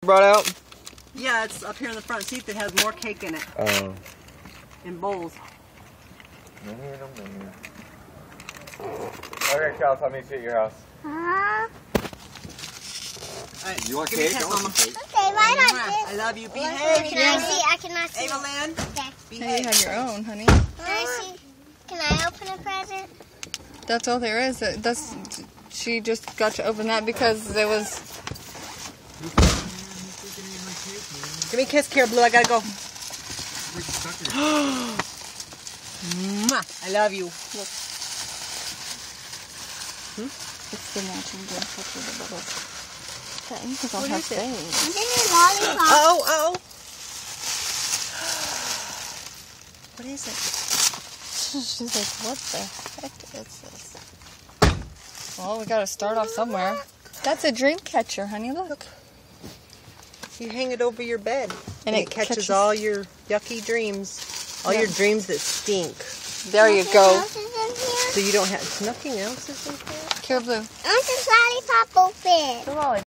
Brought out? Yeah, it's up here in the front seat that has more cake in it. Oh. In bowls. Okay, Kels, I'll meet you at your house. Right, You want give me cake? a kiss, I want Mama. some cake. Okay, why not I this? love you. Can Behave. I see? I cannot see. Ava Lynn. Okay. Hey, you Behave. have your own, honey. Can I see? Can I open a present? That's all there is. That's she just got to open that because it was. Give me a kiss, Kira Blue. I gotta go. Mwah. I love you. Look. It's the matching drink with the bubbles. That ink is on her face. Is it a lollipop? Oh. What is it? She's like, what the heck is this? Well, we gotta start off somewhere. That's a dream catcher, honey. Look. You hang it over your bed. And it catches all your yucky dreams. All your dreams that stink. There you go. Nothing else is in here? So you don't have... Nothing else is in here? Kira Blue. I want this lollipop open. The lolly.